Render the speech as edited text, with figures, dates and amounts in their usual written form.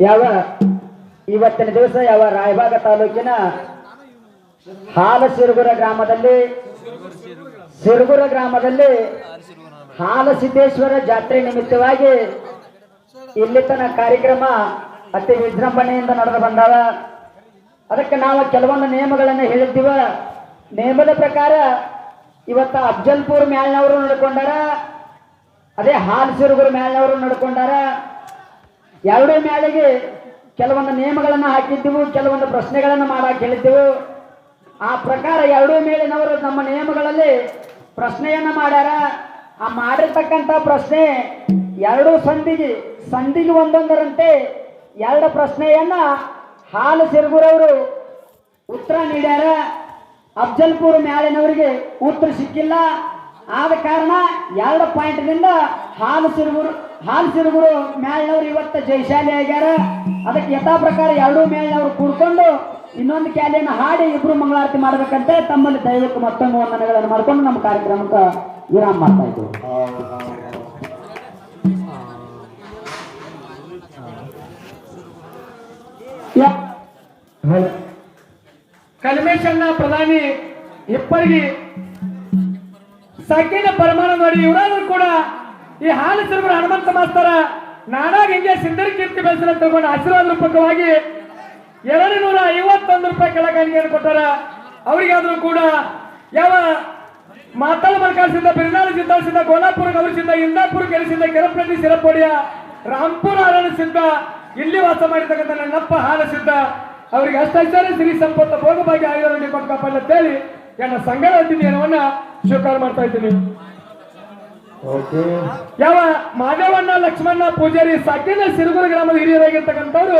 ಯಾವ ಇವತ್ತಿನ ದಿವಸ ಯಾವ ರಾಯಬಾಗ ತಾಲೂಕಿನ ಹಾಲಸಿರುಗುರ ಗ್ರಾಮದಲ್ಲಿ ಹಾಲಸಿದ್ದೇಶ್ವರ ಜಾತ್ರೆ ನಿಮಿತ್ತವಾಗಿ ಇಲ್ಲಿ ತನ ಕಾರ್ಯಕ್ರಮ ಅತಿ ವಿಜೃಂಭಣೆಯಿಂದ ನಡೆದು ಬಂದಾವ. ಅದಕ್ಕೆ ನಾವು ಕೆಲವೊಂದು ನಿಯಮಗಳನ್ನು ಹೇಳಿದ್ದೀವ. ನಿಯಮದ ಪ್ರಕಾರ ಇವತ್ತ ಅಫ್ಜಲ್ಪುರ್ ಮ್ಯಾಲ್ನವರು ನಡ್ಕೊಂಡಾರ, ಅದೇ ಹಾಲಸಿರುಗುರ ಮ್ಯಾಲ್ನವರು ನಡ್ಕೊಂಡಾರ. ಎರಡೂ ಮ್ಯಾಲಿಗೆ ಕೆಲವೊಂದು ನಿಯಮಗಳನ್ನು ಹಾಕಿದ್ದೆವು, ಕೆಲವೊಂದು ಪ್ರಶ್ನೆಗಳನ್ನು ಮಾಡಕ್ಕೆ ಹೇಳಿದ್ದೆವು. ಆ ಪ್ರಕಾರ ಎರಡೂ ಮೇಲಿನವರು ನಮ್ಮ ನಿಯಮಗಳಲ್ಲಿ ಪ್ರಶ್ನೆಯನ್ನ ಮಾಡ್ಯಾರ. ಆ ಮಾಡಿರ್ತಕ್ಕಂಥ ಪ್ರಶ್ನೆ ಎರಡು ಸಂಧಿಗೆ ಒಂದೊಂದರಂತೆ ಎರಡು ಪ್ರಶ್ನೆಯನ್ನ ಹಾಲಸಿರುಗುರವರು ಉತ್ತರ ನೀಡ್ಯಾರ. ಅಫ್ಜಲ್ಪುರ್ ಮ್ಯಾಲಿನವರಿಗೆ ಉತ್ತರ ಸಿಕ್ಕಿಲ್ಲ. ಆದ ಕಾರಣ 2 ಪಾಯಿಂಟ್ನಿಂದ ಹಾಲಸಿರುಗುರು ಮ್ಯಾಲಿನವರು ಇವತ್ತು ಜಯಶಾಲಿ ಆಗ್ಯಾರ. ಅದಕ್ಕೆ ಯಥಾ ಪ್ರಕಾರ ಎರಡೂ ಮ್ಯಾಲಿನವರು ಕೂಡ್ಕೊಂಡು ಇನ್ನೊಂದು ಕ್ಯಾಲಿಯನ್ನು ಹಾಡಿ ಇಬ್ರು ಮಂಗಳಾರತಿ ಮಾಡಬೇಕಂತೆ ತಮ್ಮಲ್ಲಿ ದಯವಿಟ್ಟು ಮತ್ತೊಂದು ವಂದನೆಗಳನ್ನು ಮಾಡಿಕೊಂಡು ನಮ್ಮ ಕಾರ್ಯಕ್ರಮಕ್ಕೆ ವಿರಾಮ ಮಾಡ್ತಾ ಇದ್ದೀವಿ. ಕಲ್ಮೇಶನ್ನ ಪ್ರಧಾನಿ ಇಪ್ಪರಿಗೆ ಸಕಿನ ಪರಮಾನ ನೋಡಿ ಇವರಾದ್ರೂ ಕೂಡ ಈ ಹಾಲಸಿರುಗುರ ಹನುಮಂತ ಮಾಸ್ತರ ನಾಡಾಗ ಹಿಂಗೆ ಸಿಂಧರಿ ಕೀರ್ತಿ ಬೆಳೆಸಲು ತಗೊಂಡು ಆಶೀರ್ವಾದ ರೂಪಕವಾಗಿ 251 ರೂಪಾಯಿ ಕೆಳಕಾಣಿಕೆಯನ್ನು ಕೊಟ್ಟಾರ. ಅವರಿಗಾದ್ರೂ ಕೂಡ ಯಾವ ಮಾತಾಳ ಮರ್ಕಾಸಿಂದ ಬಿರ್ನಾಳ ಸಿದ್ದ ಕೋಲಾಪುರ ಗೌರಿಸಿದ್ದ ಇಂದಾಪುರ ಕೆರೆಸಿದ್ದ ಕೆರಪ್ರತಿ ಸಿರಪೋಡಿಯ ರಾಂಪುರ ಅರಣಿಸಿದ್ದ ಇಲ್ಲಿ ವಾಸ ಮಾಡಿರ್ತಕ್ಕಂಥ ನನ್ನಪ್ಪ ಹಾಲಸಿದ್ದ ಅವರಿಗೆ ಅಷ್ಟೈಶ್ವರ್ಯ ಸಿರಿ ಸಂಪತ್ತು ಭೋಗಭಾಗ್ಯ ಆಯುರ್ವೇದ ಕೊಟ್ಟಪ್ಪ ಅಂತೇಳಿ ನನ್ನ ಸಂಘದ ಅತಿಥಿಯನ್ನ ಸ್ವೀಕಾರ ಮಾಡ್ತಾ ಇದ್ದೀನಿ. ಯಾವ ಮಾದೇವಣ್ಣ ಲಕ್ಷ್ಮಣ್ಣ ಪೂಜಾರಿ ಸಾಕಿನ ಸಿರುಗುರ ಗ್ರಾಮದ ಹಿರಿಯರಾಗಿರ್ತಕ್ಕಂಥವ್ರು